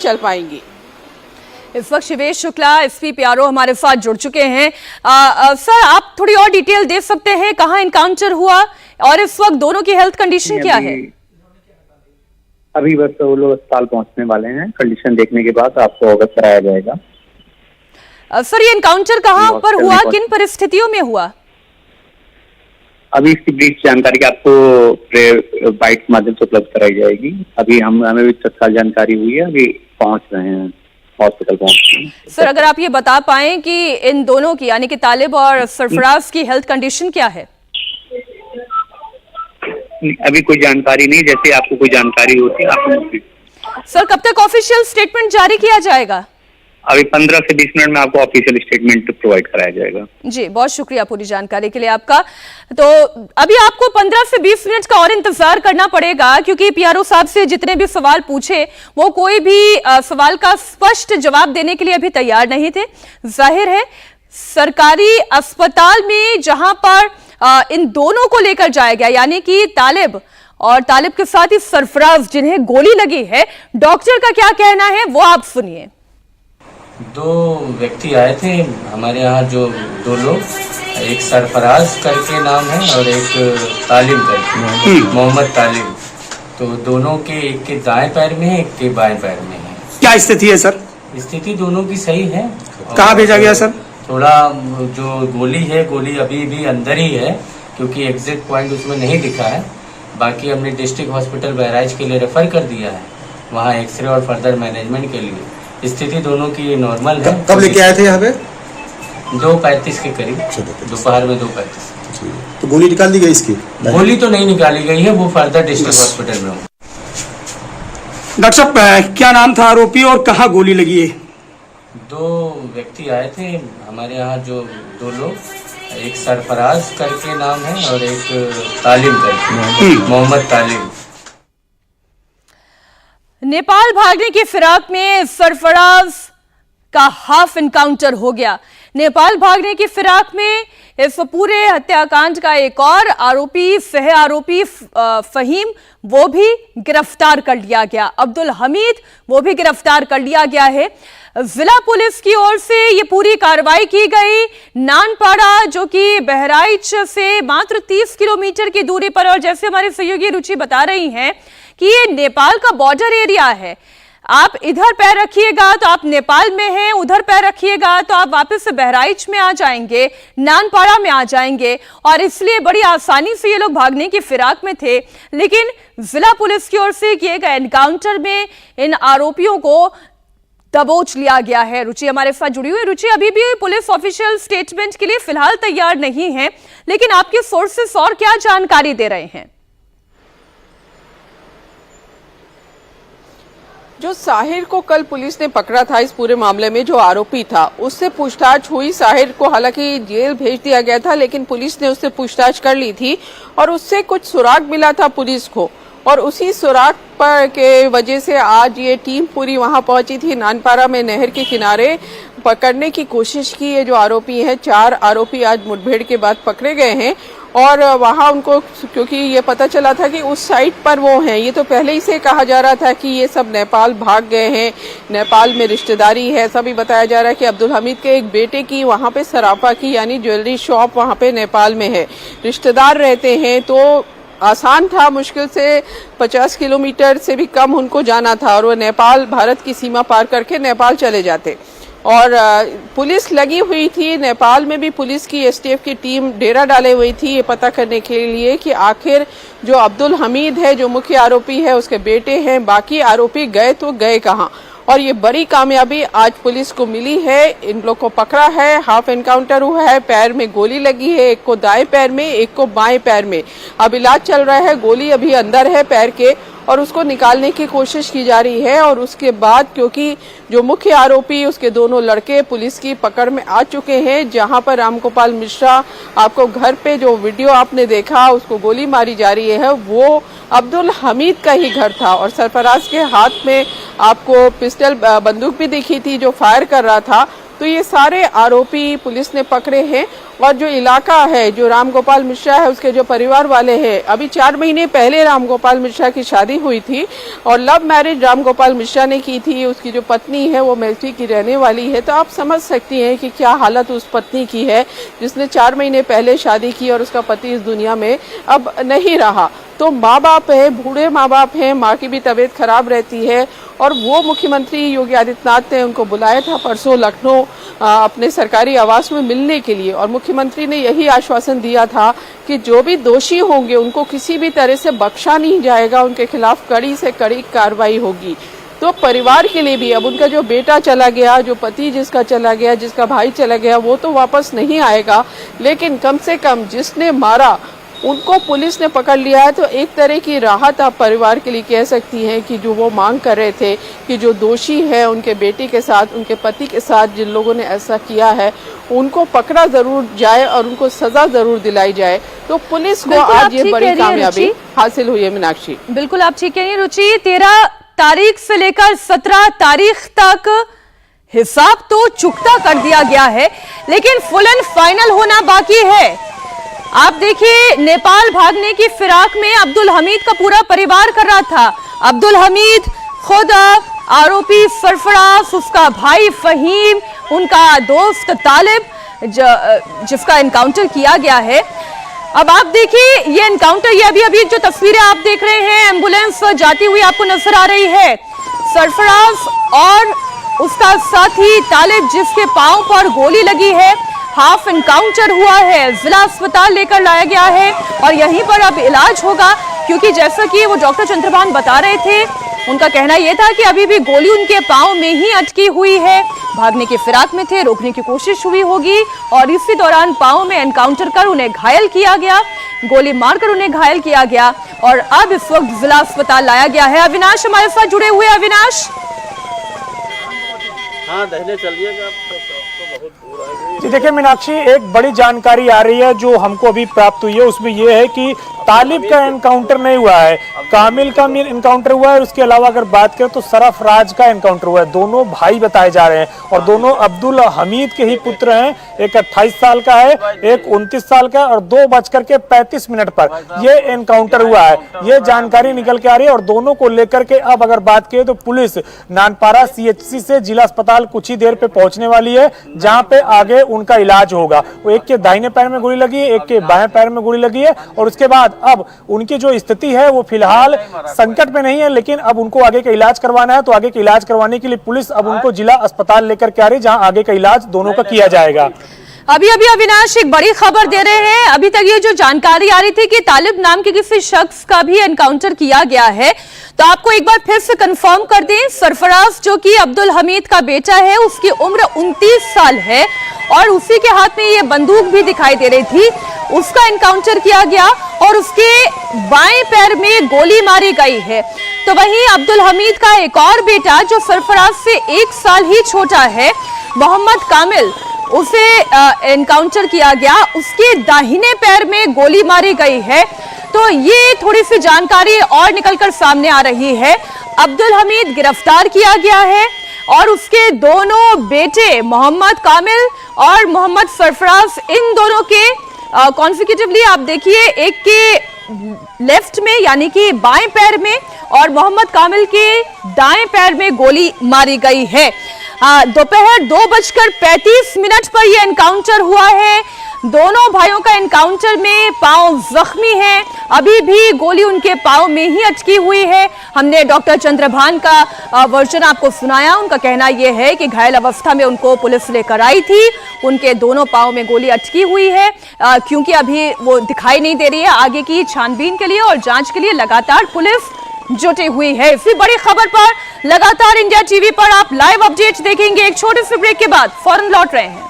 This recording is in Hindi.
चल पाएंगी। इस वक्त शिवेश शुक्ला एसपी पीआरओ हमारे साथ जुड़ चुके हैं। सर, आप थोड़ी और डिटेल दे सकते हैं, कहां इनकाउंटर हुआ और इस वक्त दोनों की हेल्थ कंडीशन क्या है? अभी बस वो लोग अस्पताल पहुंचने वाले हैं। कंडीशन देखने के बाद आपको अवगत कराया जाएगा। सर, ये इनकाउंटर कहां पर हुआ, किन परिस्थितियों में हुआ? अभी इसकी ब्रीफ जानकारी आपको बाइट के माध्यम से उपलब्ध कराई जाएगी। अभी हमें भी तत्काल जानकारी हुई है, अभी पहुंच रहे हैं, हॉस्पिटल पहुंच रहे हैं। सर, अगर आप ये बता पाएं कि इन दोनों की यानी कि तालिब और सरफराज की हेल्थ कंडीशन क्या है? अभी कोई जानकारी नहीं, जैसे आपको कोई जानकारी होती है आपको। सर, कब तक ऑफिशियल स्टेटमेंट जारी किया जाएगा? अभी 15 से 20 मिनट में आपको ऑफिशियल स्टेटमेंट प्रोवाइड कराया जाएगा। जी, बहुत शुक्रिया पूरी जानकारी के लिए आपका। तो अभी आपको 15 से 20 मिनट का और इंतजार करना पड़ेगा, क्योंकि पीआरओ साहब से जितने भी सवाल पूछे वो कोई भी सवाल का स्पष्ट जवाब देने के लिए अभी तैयार नहीं थे। जाहिर है सरकारी अस्पताल में जहां पर इन दोनों को लेकर जाया गया, यानी कि तालिब और तालिब के साथ ही सरफराज जिन्हें गोली लगी है, डॉक्टर का क्या कहना है वो आप सुनिए। दो व्यक्ति आए थे हमारे यहाँ, जो दो लोग, एक सरफराज करके नाम है और एक तालिब करके, मोहम्मद तालिब। तो दोनों के, एक के दाएं पैर में है, एक के बाएं पैर में है। क्या स्थिति है सर? स्थिति दोनों की सही है। कहाँ भेजा गया सर? थोड़ा जो गोली है, गोली अभी भी अंदर ही है, क्योंकि एग्जिट पॉइंट उसमें नहीं दिखा है। बाकी हमने डिस्ट्रिक्ट हॉस्पिटल बहराइच के लिए रेफर कर दिया है, वहाँ एक्सरे और फर्दर मैनेजमेंट के लिए। स्थिति दोनों की नॉर्मल है। कब लेके आए थे यहाँ पे? 2:35 के करीब, दोपहर में 2:35। तो गोली निकाल दी गई इसकी? गोली तो नहीं निकाली गई है, वो फर्दर डिस्ट्रिक्ट हॉस्पिटल में। डॉक्टर साहब, क्या नाम था आरोपी और कहाँ गोली लगी है? दो व्यक्ति आए थे हमारे यहाँ, जो दो लोग, एक सरफराज करके नाम है और एक तालिब करके, मोहम्मद तालिब। नेपाल भागने की फिराक में सरफराज का हाफ इनकाउंटर हो गया। नेपाल भागने की फिराक में इस पूरे हत्याकांड का एक और आरोपी, सह आरोपी फहीम, वो भी गिरफ्तार कर लिया गया। अब्दुल हमीद, वो भी गिरफ्तार कर लिया गया है। जिला पुलिस की ओर से ये पूरी कार्रवाई की गई। नानपाड़ा, जो कि बहराइच से मात्र 30 किलोमीटर की दूरी पर, और जैसे हमारे सहयोगी रुचि बता रही हैं कि ये नेपाल का बॉर्डर एरिया है। आप इधर पैर रखिएगा तो आप नेपाल में हैं, उधर पैर रखिएगा तो आप वापस से बहराइच में आ जाएंगे, नानपाड़ा में आ जाएंगे, और इसलिए बड़ी आसानी से ये लोग भागने की फिराक में थे। लेकिन जिला पुलिस की ओर से किए गए एनकाउंटर में इन आरोपियों को दबोच लिया गया है। रुचि हमारे साथ जुड़ी हुई। रुचि, अभी भी पुलिस ऑफिशियल स्टेटमेंट के लिए फिलहाल तैयार नहीं है, लेकिन आपके सोर्सेस और क्या जानकारी दे रहे हैं? जो साहिर को कल पुलिस ने पकड़ा था इस पूरे मामले में, जो आरोपी था, उससे पूछताछ हुई। साहिर को हालांकि जेल भेज दिया गया था, लेकिन पुलिस ने उससे पूछताछ कर ली थी और उससे कुछ सुराग मिला था पुलिस को, और उसी सुराग पर के वजह से आज ये टीम पूरी वहां पहुंची थी। नानपाड़ा में नहर के किनारे पकड़ने की कोशिश की। ये जो आरोपी है, 4 आरोपी आज मुठभेड़ के बाद पकड़े गए हैं, और वहां उनको, क्योंकि ये पता चला था कि उस साइट पर वो हैं, ये तो पहले ही से कहा जा रहा था कि ये सब नेपाल भाग गए हैं, नेपाल में रिश्तेदारी है। सभी बताया जा रहा है कि अब्दुल हमीद के एक बेटे की वहां पे सराफा की यानी ज्वेलरी शॉप वहां पे नेपाल में है, रिश्तेदार रहते हैं, तो आसान था, मुश्किल से 50 किलोमीटर से भी कम उनको जाना था, और वो नेपाल, भारत की सीमा पार करके नेपाल चले जाते। और पुलिस लगी हुई थी, नेपाल में भी पुलिस की, एसटीएफ की टीम डेरा डाले हुई थी ये पता करने के लिए कि आखिर जो अब्दुल हमीद है, जो मुख्य आरोपी है, उसके बेटे हैं, बाकी आरोपी गए तो गए कहाँ। और ये बड़ी कामयाबी आज पुलिस को मिली है, इन लोग को पकड़ा है, हाफ एनकाउंटर हुआ है, पैर में गोली लगी है, एक को दाएं पैर में, एक को बाएं पैर में। अब इलाज चल रहा है, गोली अभी अंदर है पैर के, और उसको निकालने की कोशिश की जा रही है। और उसके बाद, क्योंकि जो मुख्य आरोपी, उसके दोनों लड़के पुलिस की पकड़ में आ चुके हैं, जहां पर रामगोपाल मिश्रा, आपको घर पे जो वीडियो आपने देखा, उसको गोली मारी जा रही है, वो अब्दुल हमीद का ही घर था। और सरफराज के हाथ में आपको पिस्टल, बंदूक भी दिखी थी जो फायर कर रहा था, तो ये सारे आरोपी पुलिस ने पकड़े हैं। और जो इलाका है, जो रामगोपाल मिश्रा है, उसके जो परिवार वाले हैं, अभी 4 महीने पहले रामगोपाल मिश्रा की शादी हुई थी और लव मैरिज रामगोपाल मिश्रा ने की थी। उसकी जो पत्नी है वो मेल्टी की रहने वाली है। तो आप समझ सकती हैं कि क्या हालत उस पत्नी की है जिसने 4 महीने पहले शादी की और उसका पति इस दुनिया में अब नहीं रहा। तो माँ बाप है, बूढ़े माँ बाप हैं, माँ की भी तबीयत खराब रहती है। और वो मुख्यमंत्री योगी आदित्यनाथ ने उनको बुलाया था परसों लखनऊ अपने सरकारी आवास में मिलने के लिए, और मुख्यमंत्री ने यही आश्वासन दिया था कि जो भी दोषी होंगे उनको किसी भी तरह से बख्शा नहीं जाएगा, उनके खिलाफ कड़ी से कड़ी कार्रवाई होगी। तो परिवार के लिए भी अब उनका जो बेटा चला गया, जो पति जिसका चला गया, जिसका भाई चला गया, वो तो वापस नहीं आएगा, लेकिन कम से कम जिसने मारा उनको पुलिस ने पकड़ लिया है। तो एक तरह की राहत आप परिवार के लिए कह सकती हैं कि जो वो मांग कर रहे थे कि जो दोषी है उनके बेटे के साथ, उनके पति के साथ जिन लोगों ने ऐसा किया है, उनको पकड़ा जरूर जाए और उनको सजा जरूर दिलाई जाए। तो पुलिस को आज ये बड़ी कामयाबी हासिल हुई है। मीनाक्षी, बिल्कुल आप ठीक कह रही हैं रुचि। 13 तारीख से लेकर 17 तारीख तक हिसाब तो चुकता कर दिया गया है, लेकिन फुल एंड फाइनल होना बाकी है। आप देखिए, नेपाल भागने की फिराक में अब्दुल हमीद का पूरा परिवार कर रहा था। अब्दुल हमीद खुद आरोपी सरफराज, उसका भाई फहीम, उनका दोस्त तालिब जिसका एनकाउंटर किया गया है। अब आप देखिए ये एनकाउंटर, ये अभी जो तस्वीरें आप देख रहे हैं, एम्बुलेंस जाती हुई आपको नजर आ रही है। सरफराज और उसका साथी तालिब जिसके पांव पर गोली लगी है, हाफ एनकाउंटर हुआ है, जिला अस्पताल लेकर लाया गया है और यहीं पर अब इलाज होगा। क्योंकि जैसा कि वो डॉक्टर चंद्रभान बता रहे थे, उनका कहना यह था कि अभी भी गोली उनके पांव में ही अटकी हुई है। भागने की फिराक में थे, रोकने की कोशिश हुई होगी और इसी दौरान पांव में एनकाउंटर कर उन्हें घायल किया गया, गोली मारकर उन्हें घायल किया गया और अब इस वक्त जिला अस्पताल लाया गया है। अविनाश हमारे साथ जुड़े हुए। अविनाश, हाँ, दहने चलिएगा। जी देखिए मीनाक्षी, एक बड़ी जानकारी आ रही है जो हमको अभी प्राप्त हुई है, उसमें यह है कि तालिब का एनकाउंटर नहीं हुआ है, कामिल का एनकाउंटर हुआ है। उसके अलावा अगर बात करें तो सरफराज का एनकाउंटर हुआ है। दोनों भाई बताए जा रहे हैं और दोनों अब्दुल हमीद के ही पुत्र हैं। एक 28 साल का है, एक 29 साल का और 2:35 पर ये एनकाउंटर हुआ है। ये जानकारी निकल के आ रही है और दोनों को लेकर के अब अगर बात करें तो पुलिस नानपारा CHC से जिला अस्पताल कुछ ही देर पे पहुंचने वाली है, जहां पे आगे उनका इलाज होगा। वो एक के दाहिने पैर में गोली लगी है, एक के बाएं पैर में गोली लगी है और उसके बाद अब उनकी जो स्थिति है वो फिलहाल संकट में नहीं है, लेकिन अब उनको आगे का इलाज करवाना है। तो आगे का इलाज करवाने के लिए पुलिस अब उनको जिला अस्पताल लेकर के आ रही है, जहां आगे का इलाज दोनों का किया जाएगा। अभी अविनाश एक बड़ी खबर दे रहे हैं। अभी तक ये जो जानकारी आ रही थी कि तालिब नाम के किसी शख्स का भी एनकाउंटर किया गया है, तो आपको एक बार फिर से कंफर्म कर दें, सरफराज जो कि अब्दुल हमीद का बेटा है, उसकी उम्र 29 साल है और उसी के हाथ में ये बंदूक भी दिखाई दे रही थी। उसका एनकाउंटर किया गया और उसके बाएं पैर में गोली मारी गई है। तो वहीं अब्दुल हमीद का एक और बेटा जो सरफराज से 1 साल ही छोटा है, मोहम्मद कामिल, उसे एनकाउंटर किया गया, उसके दाहिने पैर में गोली मारी गई है। तो ये थोड़ी सी जानकारी और निकलकर सामने आ रही है। अब्दुल हमीद गिरफ्तार किया गया है और उसके दोनों बेटे मोहम्मद कामिल और मोहम्मद सरफराज, इन दोनों के कॉन्सिक्यूटिवली आप देखिए, एक के लेफ्ट में यानी कि बाएं पैर में और मोहम्मद कामिल के दाएं पैर में गोली मारी गई है। दोपहर 2:35 पर यह एनकाउंटर हुआ है। दोनों भाइयों का एनकाउंटर में पांव जख्मी है, अभी भी गोली उनके पांव में ही अटकी हुई है। हमने डॉक्टर चंद्रभान का वर्जन आपको सुनाया। उनका कहना यह है कि घायल अवस्था में उनको पुलिस लेकर आई थी, उनके दोनों पांव में गोली अटकी हुई है, क्योंकि अभी वो दिखाई नहीं दे रही है। आगे की छानबीन के लिए और जांच के लिए लगातार पुलिस जुटी हुई है। इसी बड़ी खबर पर लगातार इंडिया टीवी पर आप लाइव अपडेट देखेंगे। एक छोटे से ब्रेक के बाद फौरन लौट रहे हैं।